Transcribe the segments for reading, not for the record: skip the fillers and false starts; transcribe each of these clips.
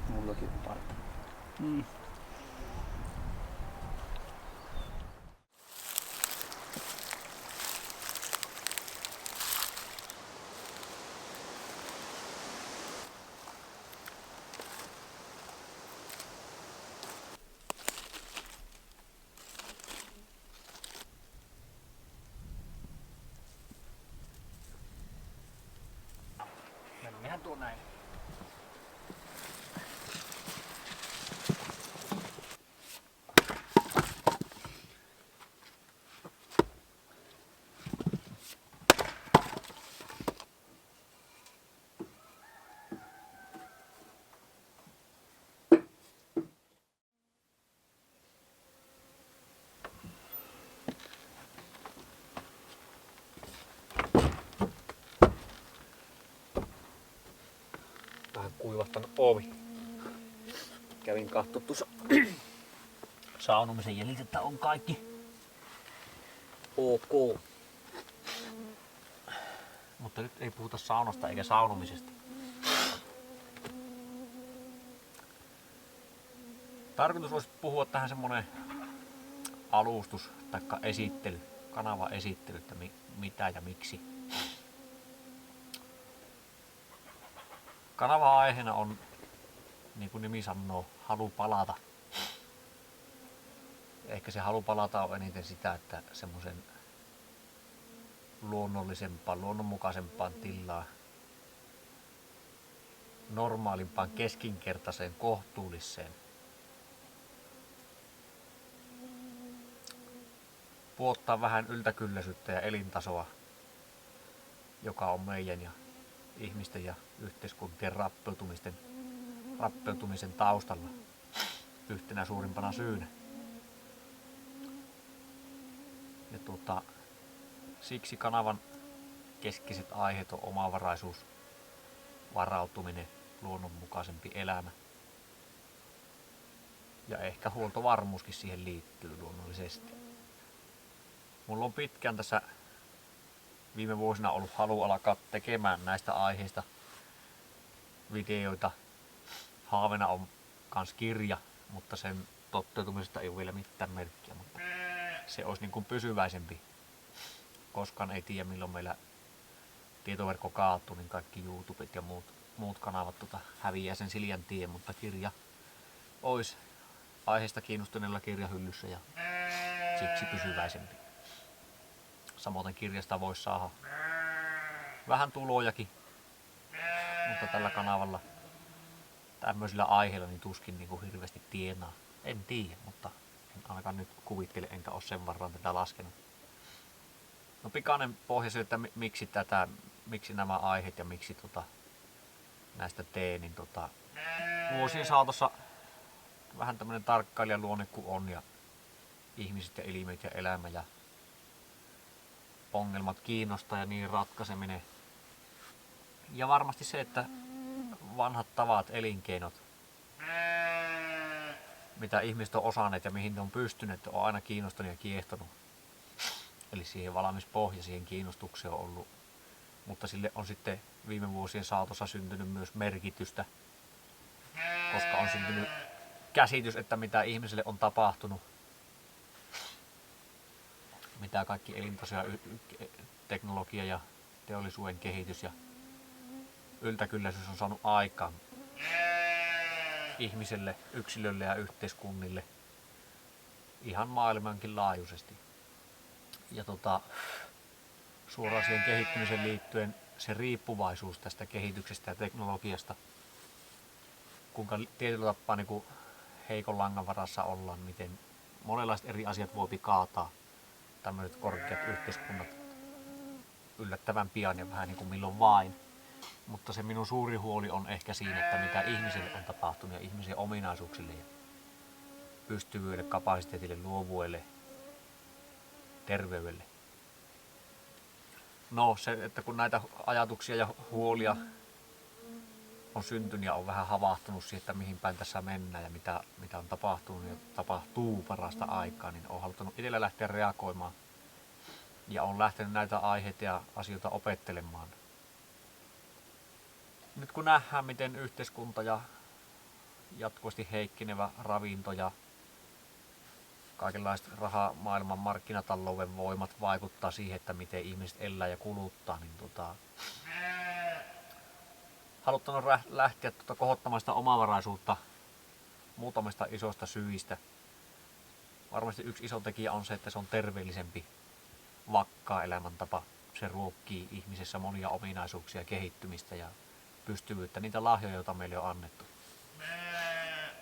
Mullakin on pari. Mennään tuo näin. Vähän kuivahtanut ovi. Kävin katsoa tuossa saunomisen jäljiltä, että on kaikki ok. Mutta nyt ei puhuta saunasta eikä saunomisesta. Tarkoitus olisi puhua tähän semmonen alustus tai esittely, kanavan esittely, että mitä ja miksi. Kanavan aiheena on, niin kuin nimi sanoo, halu palata. Ehkä se halu palata on eniten sitä, että semmoisen luonnollisempaan, luonnonmukaisempaan tilaan, normaalimpaan, keskinkertaiseen, kohtuulliseen. Puottaa vähän yltäkylläisyyttä ja elintasoa, joka on meidän ja ihmisten ja yhteiskuntien rappeutumisen taustalla yhtenä suurimpana syynä. Ja siksi kanavan keskeiset aiheet on omavaraisuus, varautuminen, luonnonmukaisempi elämä. Ja ehkä huoltovarmuuskin siihen liittyy luonnollisesti. Mulla on pitkään tässä viime vuosina ollut halu alkaa tekemään näistä aiheista videoita. Haaveena on kans kirja, mutta sen toteutumisesta ei ole vielä mitään merkkiä. Mutta se olisi niin kuin pysyväisempi. Koskaan ei tiedä milloin meillä tietoverkko kaatuu, niin kaikki YouTubet ja muut kanavat häviää sen siljän tien, mutta kirja olisi aiheesta kiinnostuneella kirjahyllyssä ja siksi pysyväisempi. Samoin kirjasta voisi saada vähän tulojakin, mutta tällä kanavalla tämmöisillä aiheilla niin tuskin niin kuin hirveästi tienaa. En tiedä, mutta en ainakaan nyt kuvittele, enkä ole sen varaan tätä laskenut. No pikainen pohja se, että miksi nämä aiheet ja miksi näistä teen, niin vuosien saatossa vähän tämmönen tarkkailijan luonne kuin on ja ihmiset ja elimet ja elämä ja ongelmat kiinnostaa ja niin ratkaiseminen. Ja varmasti se, että vanhat tavat, elinkeinot, mitä ihmiset on osanneet ja mihin ne on pystyneet, on aina kiinnostunut ja kiehtonut. Eli siihen valmis pohja, siihen kiinnostukseen on ollut. Mutta sille on sitten viime vuosien saatossa syntynyt myös merkitystä, koska on syntynyt käsitys, että mitä ihmiselle on tapahtunut, mitä kaikki elintaso ja teknologia ja teollisuuden kehitys ja yltäkylläisyys on saanut aikaan ihmiselle, yksilölle ja yhteiskunnille ihan maailmankin laajuisesti. Ja suoraan siihen kehittymiseen liittyen se riippuvaisuus tästä kehityksestä ja teknologiasta, kuinka tietyllä tapaa niin kuin heikon langan varassa ollaan, miten monenlaiset eri asiat voi kaataa tämmöiset korkeat yhteiskunnat yllättävän pian ja vähän niin kuin milloin vain. Mutta se minun suuri huoli on ehkä siinä, että mitä ihmiselle on tapahtunut ja ihmisen ominaisuuksille ja pystyvyydelle, kapasiteetille, luovuudelle, terveydelle. No se, että kun näitä ajatuksia ja huolia on syntynyt ja on vähän havahtunut siihen, että mihin päin tässä mennään ja mitä on tapahtunut ja tapahtuu parasta aikaa, niin olen halunnut itsellä lähteä reagoimaan Ja on lähtenyt näitä aiheita ja asioita opettelemaan. Nyt kun nähdään, miten yhteiskunta ja jatkuvasti heikkenevä ravinto ja kaikenlaiset maailman markkinatalouden voimat vaikuttaa siihen, että miten ihmiset elää ja kuluttaa, niin haluttanut lähteä kohottamaan sitä omavaraisuutta muutamista isoista syistä. Varmasti yksi iso tekijä on se, että se on terveellisempi, vakkaa elämäntapa. Se ruokkii ihmisessä monia ominaisuuksia, kehittymistä ja pystyvyyttä, niitä lahjoja, joita meille on annettu.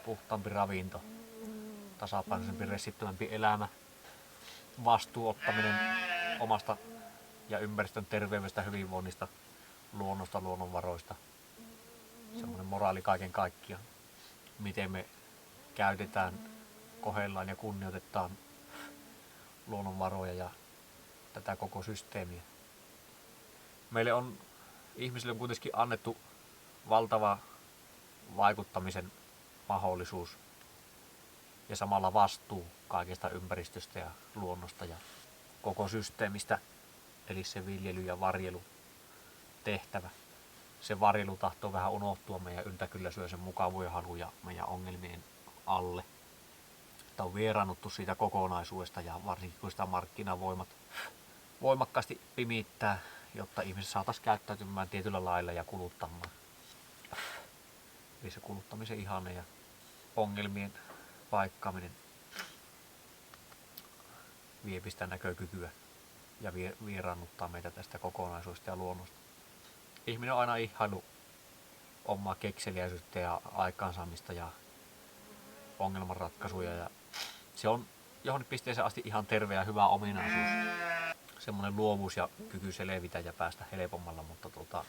Puhtaampi ravinto, tasapainoisempi, ressittömämpi elämä, vastuuottaminen omasta ja ympäristön terveydestä, hyvinvoinnista, luonnosta, luonnonvaroista. Semmoinen moraali kaiken kaikkiaan. Miten me käytetään, kohdellaan ja kunnioitetaan luonnonvaroja ja tätä koko systeemiä. Meille on ihmisille on kuitenkin annettu valtava vaikuttamisen mahdollisuus ja samalla vastuu kaikesta ympäristöstä ja luonnosta ja koko systeemistä, eli se viljely ja varjelu tehtävä. Se varjelu tahtoo vähän unohtua meidän yltäkylläisyyden mukavuuden haluja meidän ongelmien alle. Tämä on vieraannuttu siitä kokonaisuudesta ja varsinkin kun sitä markkinavoimat voimakkaasti pimittää, jotta ihmiset saataisiin käyttäytymään tietyllä lailla ja kuluttamaan. Eli se kuluttamisen ihanne ja ongelmien paikkaaminen viepii sitä näkökykyä ja vieraannuttaa meitä tästä kokonaisuudesta ja luonnosta. Ihminen on aina ihaillut omaa kekseliäisyyttä ja aikaansaamista ja ongelmanratkaisuja ja se on johonkin pisteeseen asti ihan terve ja hyvä ominaisuus. Semmoinen luovuus ja kyky selvitä ja päästä helpommalla, mutta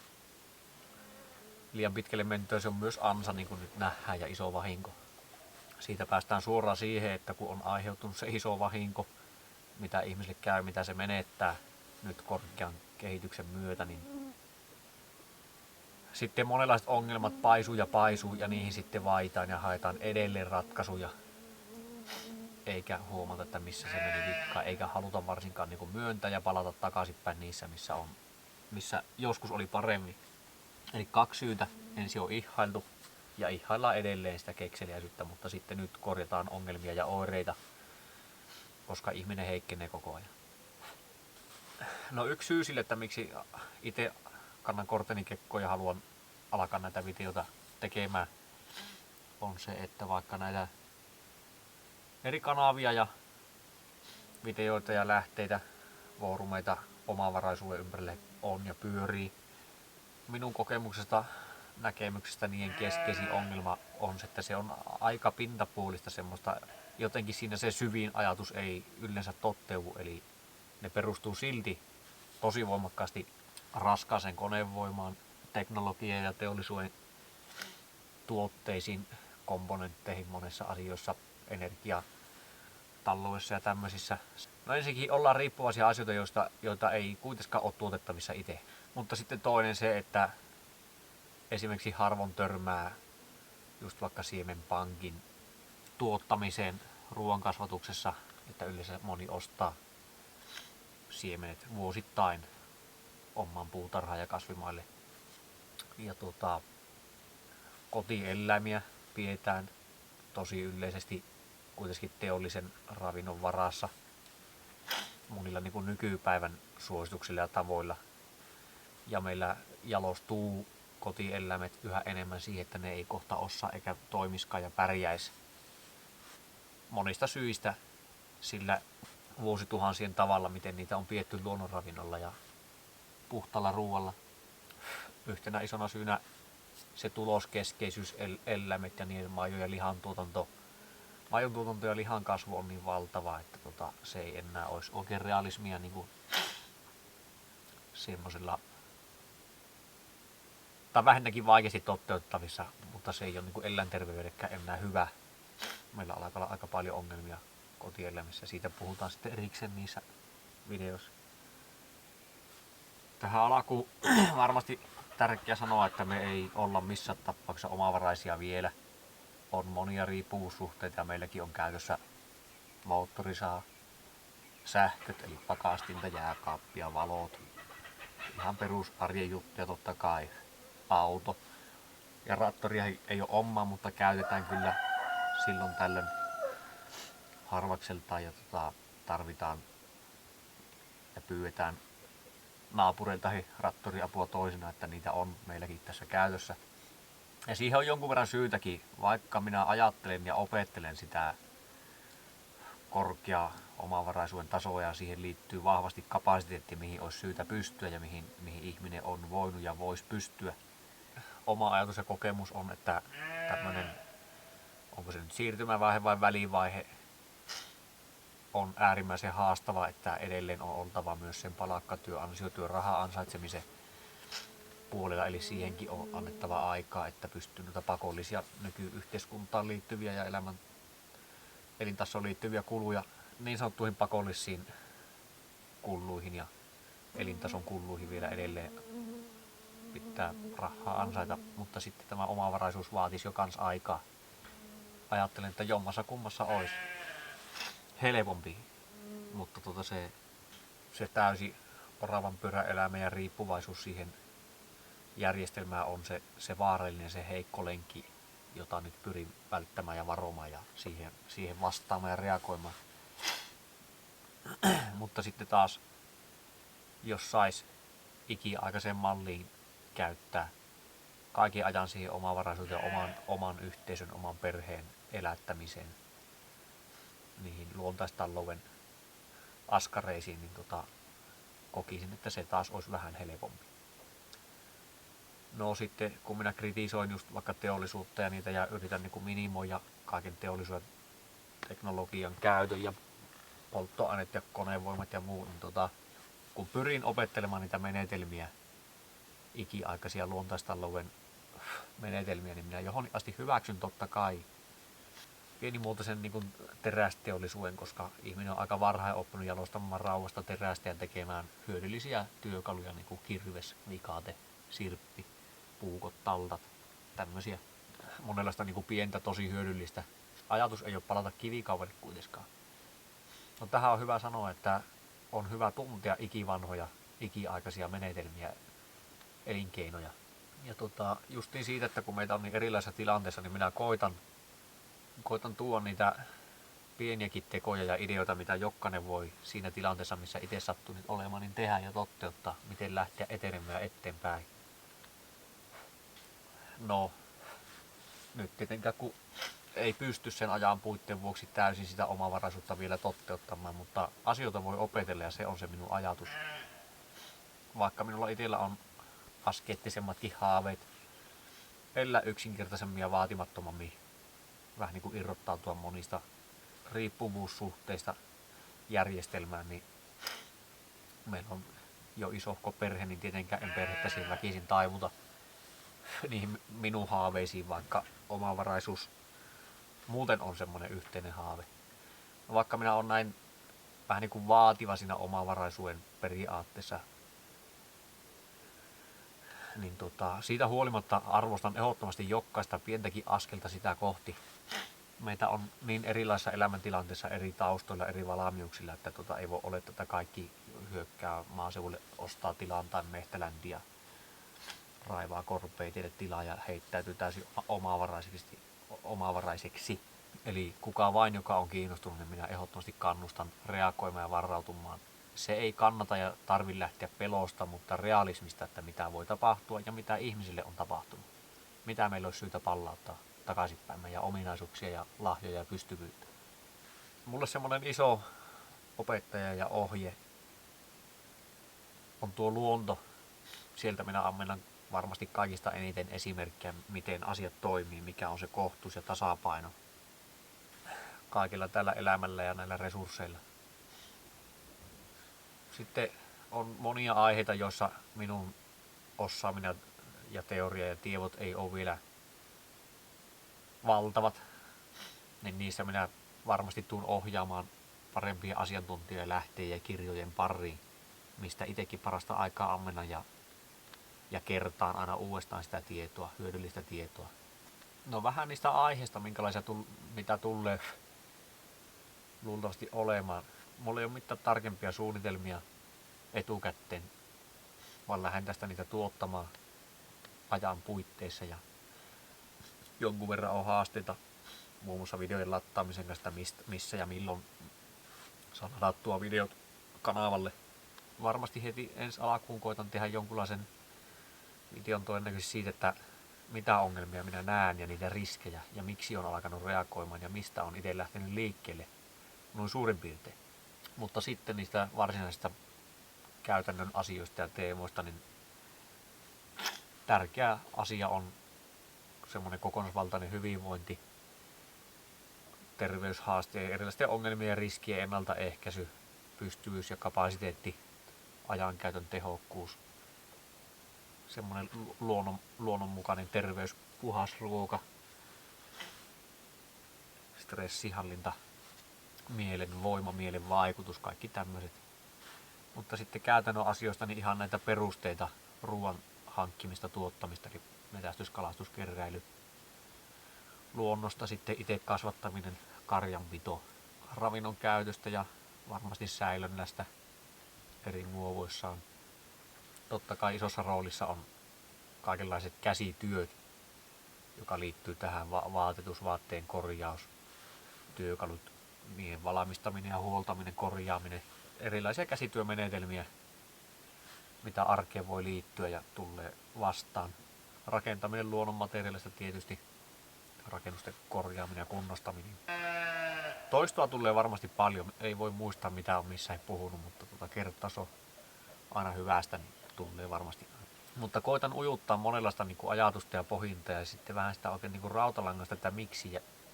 liian pitkälle mentyä se on myös ansa, niin kuin nyt nähdään, ja iso vahinko. Siitä päästään suoraan siihen, että kun on aiheutunut se iso vahinko, mitä ihmisille käy, mitä se menettää nyt korkean kehityksen myötä, niin sitten monenlaiset ongelmat paisuu ja niihin sitten vaitaan ja haetaan edelleen ratkaisuja. Eikä huomata, että missä se meni vikkaan, eikä haluta varsinkaan niin kuin myöntää ja palata takaisinpäin niissä, missä joskus oli paremmin. Eli 2 syytä. Ensin on ihailtu ja ihaillaan edelleen sitä kekseliäisyyttä, mutta sitten nyt korjataan ongelmia ja oireita, koska ihminen heikkenee koko ajan. No yksi syy sille, että miksi itse kannan korteni kekkoon ja haluan alkaa näitä videoita tekemään, on se, että vaikka näitä eri kanavia ja videoita ja lähteitä, foorumeita omavaraisuuden ympärille on ja pyörii. Minun kokemuksesta, näkemyksestä niiden keskeisin ongelma on se, että se on aika pintapuolista semmoista, jotenkin siinä se syvin ajatus ei yleensä toteudu, eli ne perustuu silti tosi voimakkaasti raskaaseen konevoimaan, teknologiaan ja teollisuuden tuotteisiin, komponentteihin monessa asioissa, energiataloudessa ja tämmöisissä. No ensinnäkin ollaan riippuvaisia asioita, joita ei kuitenkaan ole tuotettavissa itse. Mutta sitten toinen se, että esimerkiksi harvoin törmää just vaikka siemenpankin tuottamiseen ruoan kasvatuksessa, että yleensä moni ostaa siemenet vuosittain omaan puutarhaan ja kasvimaille. Ja kotieläimiä pidetään tosi yleisesti kuitenkin teollisen ravinnon varassa monilla niin kuin nykypäivän suosituksilla ja tavoilla. Ja meillä jalostuu kotieläimet yhä enemmän siihen, että ne ei kohta osaa eikä toimiskaan ja pärjäisi monista syistä sillä vuosituhansien tavalla, miten niitä on pidetty luonnonravinnolla ja puhtaalla ruoalla. Yhtenä isona syynä se tuloskeskeisyys, eläimet ja niiden maidon ja lihan tuotanto. Maidon tuotanto ja lihan kasvu on niin valtava, että se ei enää olisi oikein realismia niin kuin semmoisella, tai vähintänkin vaikeasti toteutettavissa, mutta se ei ole niin kuin eläinterveydellekään enää hyvä. Meillä alkaa olla aika paljon ongelmia kotieläimissä, siitä puhutaan sitten erikseen niissä videoissa. Tähän alkuun varmasti tärkeää sanoa, että me ei olla missään tapauksessa omavaraisia vielä. On monia riippuvuussuhteita ja meilläkin on käytössä moottorisaha, sähköt, eli pakastinta, jääkaappia, valot. Ihan perus arjen juttuja totta kai. Auto. Ja traktoria ei ole omaa, mutta käytetään kyllä silloin tällöin harvakseltaan ja tarvitaan ja pyydetään naapureilta traktoriapua toisena, että niitä on meilläkin tässä käytössä. Ja siihen on jonkun verran syytäkin, vaikka minä ajattelen ja opettelen sitä korkeaa omavaraisuuden tasoa ja siihen liittyy vahvasti kapasiteetti, mihin olisi syytä pystyä ja mihin ihminen on voinut ja voisi pystyä. Oma ajatus ja kokemus on, että tämmöinen, onko se nyt siirtymävaihe vai välivaihe, on äärimmäisen haastava, että edelleen on oltava myös sen palkkatyö, ansiotyö, raha-ansaitsemisen puolella, eli siihenkin on annettava aikaa, että pystyy noita pakollisia nykyyhteiskuntaan liittyviä ja elintasoon liittyviä kuluja niin sanottuihin pakollisiin kuluihin ja elintason kuluihin vielä edelleen pitää rahaa ansaita, mutta sitten tämä omavaraisuus vaatisi jo kans aikaa. Ajattelen, että jommassa kummassa olisi helpompi, mutta se täysi oravan pyöräelämä ja riippuvaisuus siihen järjestelmään on se vaarallinen, se heikko lenkki, jota nyt pyrin välttämään ja varomaan ja siihen vastaamaan ja reagoimaan. Mutta sitten taas, jos sais ikiaikaisen malliin käyttää kaiken ajan siihen omavaraisuuteen, oman yhteisön, oman perheen elättämiseen, niihin luontaistalouden askareisiin, niin kokisin, että se taas olisi vähän helpompi. No sitten, kun minä kritisoin just vaikka teollisuutta ja niitä ja yritän niin kuin minimoida kaiken teollisuuden teknologian käytön ja polttoaineet ja konevoimat ja muu, niin kun pyrin opettelemaan niitä menetelmiä, ikiaikaisia luontaistalouden menetelmiä, niin minä johon asti hyväksyn totta kai pienimuotoisen niin kuin terästeollisuuden, koska ihminen on aika varhain oppinut jalostamaan rauhasta terästä ja tekemään hyödyllisiä työkaluja, niin kuin kirves, vikate, sirppi, puukot, taltat, tämmöisiä monenlaista niin kuin pientä, tosi hyödyllistä. Ajatus ei ole palata kivikaupalle kuitenkaan. No, tähän on hyvä sanoa, että on hyvä tuntea ikivanhoja, ikiaikaisia menetelmiä, elinkeinoja. Ja justiin siitä, että kun meitä on niin erilaisissa tilanteissa, niin minä koitan tuoda niitä pieniäkin tekoja ja ideoita, mitä jokainen voi siinä tilanteessa, missä itse sattuu nyt olemaan, niin tehdä ja toteuttaa, miten lähteä etenemään eteenpäin. No, nyt tietenkään kun ei pysty sen ajan puitteen vuoksi täysin sitä omavaraisuutta vielä toteuttamaan, mutta asioita voi opetella ja se on se minun ajatus. Vaikka minulla itsellä on askeettisemmatkin haaveet, elää yksinkertaisemmin ja vaatimattomammin, vähän niin kuin irrottautua monista riippuvuussuhteista järjestelmään, niin meillä on jo isohko perhe, niin tietenkään en perhettä siinä väkisin taivuta niihin minun haaveisiin, vaikka omavaraisuus muuten on semmoinen yhteinen haave. Vaikka minä olen näin vähän niin kuin vaativa siinä omavaraisuuden periaatteessa, niin siitä huolimatta arvostan ehdottomasti jokaista pientäkin askelta sitä kohti. Meitä on niin erilaisissa elämäntilanteissa, eri taustoilla, eri valmiuksilla, että ei voi olettaa, että kaikki hyökkää maaseudulle, ostaa tilan tai mehtäläntiä, raivaa korpeiteille tilaa ja heittäytyy täysin omavaraiseksi. Eli kuka vain, joka on kiinnostunut, niin minä ehdottomasti kannustan reagoimaan ja varautumaan. Se ei kannata ja tarvitse lähteä pelosta, mutta realismista, että mitä voi tapahtua ja mitä ihmisille on tapahtunut. Mitä meillä olisi syytä pallauttaa takaisinpäin meidän ominaisuuksia ja lahjoja ja pystyvyyttä. Mulle semmoinen iso opettaja ja ohje on tuo luonto. Sieltä minä ammennan varmasti kaikista eniten esimerkkejä, miten asiat toimii, mikä on se kohtuus ja tasapaino kaikilla tällä elämällä ja näillä resursseilla. Sitten on monia aiheita, joissa minun osaaminen ja teoria ja tiedot ei ole vielä valtavat, niin niissä minä varmasti tuun ohjaamaan parempia asiantuntijoja lähteä ja kirjojen pariin, mistä itsekin parasta aikaa ammennan ja kertaan aina uudestaan sitä tietoa, hyödyllistä tietoa. No vähän niistä aiheista, minkälaisia mitä tulee luultavasti olemaan. mulla ei ole mitään tarkempia suunnitelmia etukäteen, vaan lähden tästä niitä tuottamaan ajan puitteissa ja jonkun verran on haasteita muun muassa videoiden lattaamisen kanssa, missä ja milloin saan ladattua videot kanavalle. Varmasti heti ensi alkuun koitan tehdä jonkunlaisen videon todennäköisesti siitä, että mitä ongelmia minä näen ja niitä riskejä ja miksi on alkanut reagoimaan ja mistä on itse lähtenyt liikkeelle, noin suurin piirtein. Mutta sitten niistä varsinaisista käytännön asioista ja teemoista, niin tärkeä asia on semmoinen kokonaisvaltainen hyvinvointi, terveyshaasteiden, erilaisten ongelmien ja riskien ennaltaehkäisy, pystyvyys ja kapasiteetti, ajankäytön tehokkuus, semmoinen luonnonmukainen terveys, puhas ruoka, stressihallinta, mielen voima, mielen vaikutus, kaikki tämmöiset. Mutta sitten käytännön asioista niin ihan näitä perusteita, ruoan hankkimista, tuottamista, eli metästys, kalastus, keräily, luonnosta sitten itse kasvattaminen, karjanpito, ravinnon käytöstä ja varmasti säilönnästä eri muovoissaan. Totta kai isossa roolissa on kaikenlaiset käsityöt, joka liittyy tähän vaatetus, vaatteen korjaus, työkalut, niiden valmistaminen ja huoltaminen, korjaaminen, erilaisia käsityömenetelmiä, mitä arkeen voi liittyä ja tulee vastaan. Rakentaminen luonnonmateriaalista tietysti, rakennusten korjaaminen ja kunnostaminen. Toistoa tulee varmasti paljon, ei voi muistaa mitä on missään puhunut, mutta kertaso aina hyvästä niin tulee varmasti. Mutta koitan ujuttaa monenlaista niin kuin ajatusta ja pohinta ja sitten vähän sitä oikein niin kuin rautalangasta, että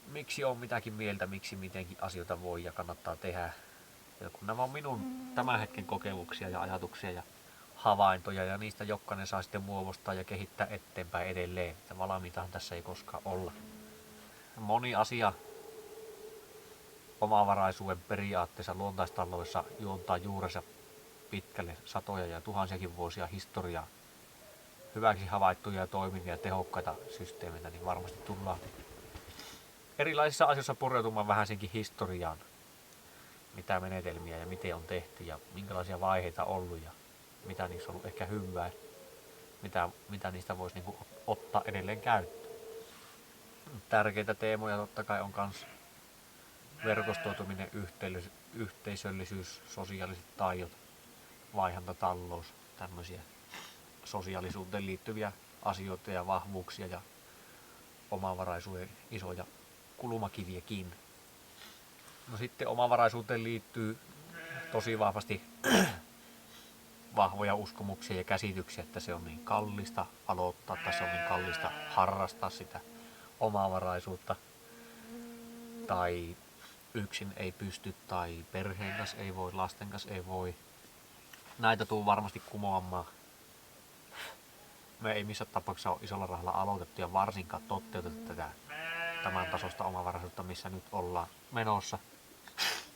miksi on mitäkin mieltä, miksi mitenkin asioita voi ja kannattaa tehdä. Ja kun nämä on minun tämän hetken kokemuksia ja ajatuksia ja havaintoja ja niistä jokainen saa sitten muovostaa ja kehittää eteenpäin edelleen. Että valmiitahan tässä ei koskaan olla. Moni asia omavaraisuuden periaatteessa luontaistaloissa juontaa juurensa pitkälle satoja ja tuhansiakin vuosia historiaa. Hyväksi havaittuja ja toimivia ja tehokkaita systeemeitä, niin varmasti tullaan erilaisissa asioissa pureutumaan vähän senkin historiaan. Mitä menetelmiä ja miten on tehty ja minkälaisia vaiheita ollut ja mitä niissä on ollut ehkä hyvää, mitä niistä voisi niin kuin ottaa edelleen käyttöön. Tärkeitä teemoja totta kai on myös verkostoituminen, yhteisöllisyys, sosiaaliset taidot, vaihantatalous, tämmöisiä sosiaalisuuteen liittyviä asioita ja vahvuuksia ja omavaraisuuden isoja kulmakiviäkin. No sitten omavaraisuuteen liittyy tosi vahvasti vahvoja uskomuksia ja käsityksiä, että se on niin kallista aloittaa tai se on niin kallista harrastaa sitä omavaraisuutta tai yksin ei pysty tai perheen kanssa ei voi, lasten kanssa ei voi. Näitä tuu varmasti kumoamaan. Me ei missään tapauksessa ole isolla rahalla aloitettu ja varsinkaan toteutettu tätä tämän tasosta omavaraisuutta, missä nyt ollaan menossa.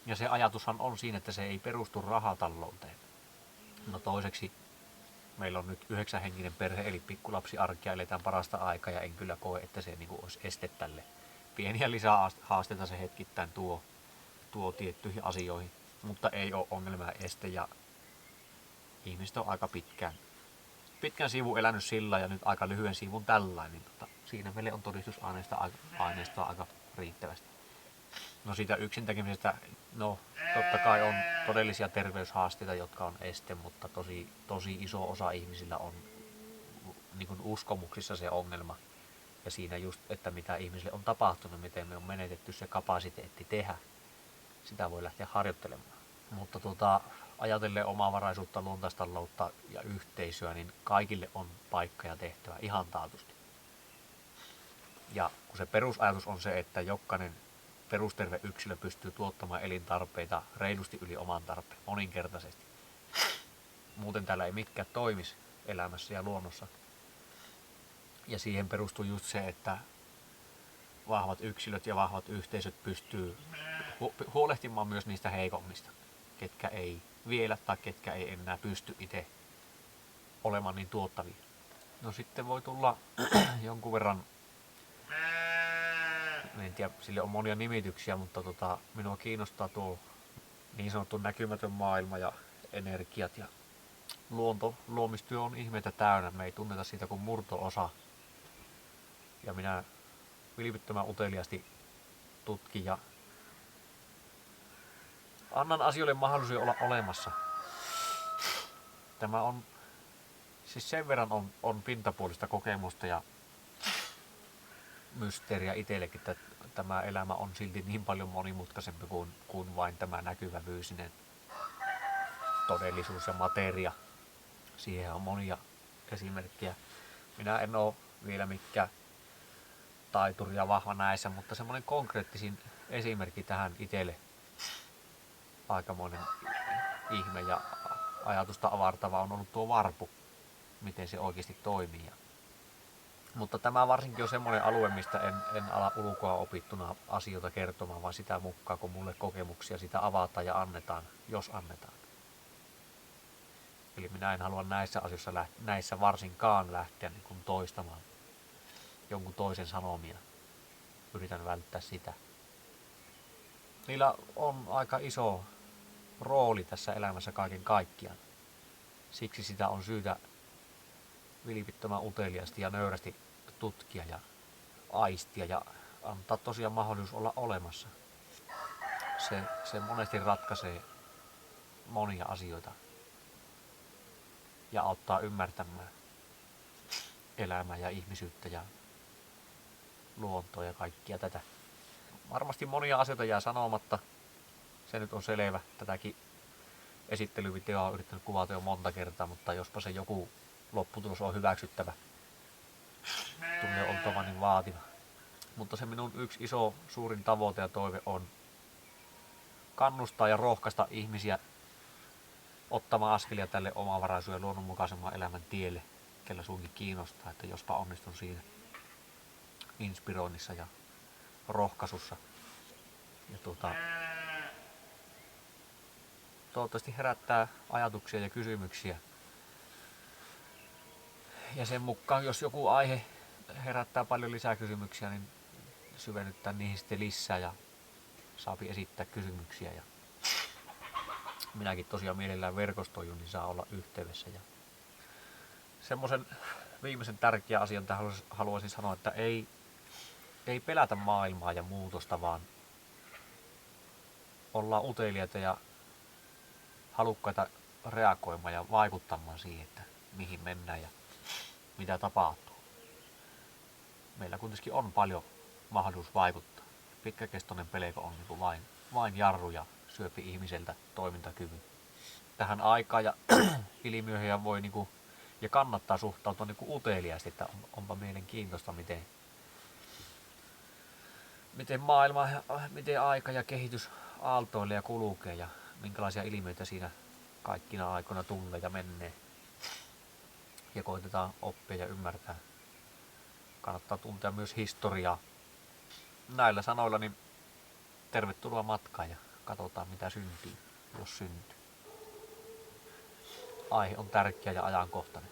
Ja se ajatushan on siinä, että se ei perustu rahatalouteen. No toiseksi meillä on nyt 9-henkinen perhe, eli pikkulapsiarkea eletään parasta aikaa ja en kyllä koe, että se niin kuin olisi este tälle. Pieniä lisähaasteita se hetkittäin tuo tiettyihin asioihin, mutta ei ole ongelmaa este ja ihmiset on aika pitkän sivun elänyt sillä ja nyt aika lyhyen sivun tällainen, niin siinä meille on todistusaineistoa aika riittävästi. No siitä yksin tekemisestä, no totta kai on todellisia terveyshaasteita, jotka on este, mutta tosi iso osa ihmisillä on niin kuin uskomuksissa se ongelma. Ja siinä just, että mitä ihmisille on tapahtunut, miten me on menetetty se kapasiteetti tehdä, sitä voi lähteä harjoittelemaan. Mutta ajatellen omavaraisuutta, luontaistaloutta ja yhteisöä, niin kaikille on paikka ja tehtävä ihan taatusti. Ja kun se perusajatus on se, että jokainen perusterve yksilö pystyy tuottamaan elintarpeita reilusti yli oman tarpeen, moninkertaisesti. Muuten täällä ei mitkään toimisi elämässä ja luonnossa. Ja siihen perustuu just se, että vahvat yksilöt ja vahvat yhteisöt pystyy huolehtimaan myös niistä heikommista, ketkä ei vielä tai ketkä ei enää pysty itse olemaan niin tuottavia. No sitten voi tulla jonkun verran, en tiedä, sille on monia nimityksiä, mutta minua kiinnostaa tuo niin sanottu näkymätön maailma ja energiat ja luomistyö on ihmeitä täynnä. Me ei tunneta siitä kuin murto-osa. Ja minä vilpittömän uteliaasti tutkin ja annan asioille mahdollisuuden olla olemassa. Tämä on, siis sen verran on pintapuolista kokemusta ja mysteeriä itsellekin, että tämä elämä on silti niin paljon monimutkaisempi kuin vain tämä näkyvävyysinen todellisuus ja materia. Siihen on monia esimerkkejä. Minä en ole vielä mikään taituri ja vahva näissä, mutta semmoinen konkreettisin esimerkki tähän itselle aikamoinen ihme ja ajatusta avartava on ollut tuo varpu, miten se oikeasti toimii. Mutta tämä varsinkin on semmoinen alue, mistä en ala ulkoa opittuna asioita kertomaan, vaan sitä mukaan, kun mulle kokemuksia sitä avataan ja annetaan, jos annetaan. Eli minä en halua näissä asioissa, näissä varsinkaan lähteä niin kuin toistamaan jonkun toisen sanomia. Yritän välttää sitä. Niillä on aika iso rooli tässä elämässä kaiken kaikkiaan. Siksi sitä on syytä vilpittömän uteliaasti ja nöyrästi tutkia ja aistia ja antaa tosiaan mahdollisuus olla olemassa. Se monesti ratkaisee monia asioita ja auttaa ymmärtämään elämää ja ihmisyyttä ja luontoa ja kaikkia tätä. Varmasti monia asioita jää sanomatta. Se nyt on selvä. Tätäkin esittelyvideoa on yrittänyt kuvata jo monta kertaa, mutta jospa se joku lopputulos on hyväksyttävä. Tunne oltavani vaativa. Mutta se minun yksi iso suurin tavoite ja toive on kannustaa ja rohkaista ihmisiä ottamaan askelia tälle omavaraisuuden ja luonnonmukaisemman elämän tielle, kellä suinkin kiinnostaa, että jospa onnistun siinä inspiroinnissa ja rohkaisussa. Ja toivottavasti herättää ajatuksia ja kysymyksiä. Ja sen mukaan, jos joku aihe herättää paljon lisää kysymyksiä, niin syvennyttää niihin sitten lisää ja saapi esittää kysymyksiä. Ja minäkin tosiaan mielellään verkostoijun, niin saa olla yhteydessä. Ja semmoisen viimeisen tärkeän asian tähän haluaisin sanoa, että ei pelätä maailmaa ja muutosta, vaan ollaan uteliaita ja halukkaita reagoimaan ja vaikuttamaan siihen, että mihin mennään ja mitä tapahtuu. Meillä kuitenkin on paljon mahdollisuus vaikuttaa. Pitkäkestoinen pelko on niin vain jarru ja syöpi ihmiseltä toimintakyvyn. Tähän aikaan ja ilmiöihin voi ja kannattaa suhtautua uteliaasti, että onpa mielenkiintoista, miten maailma, miten aika ja kehitys aaltoilee ja kulkee ja minkälaisia ilmiöitä siinä kaikkina aikoina tulee ja menee. Ja koitetaan oppia ja ymmärtää. Kannattaa tuntea myös historiaa. Näillä sanoilla niin tervetuloa matkaan ja katsotaan mitä syntyy, jos syntyy. Aihe on tärkeä ja ajankohtainen.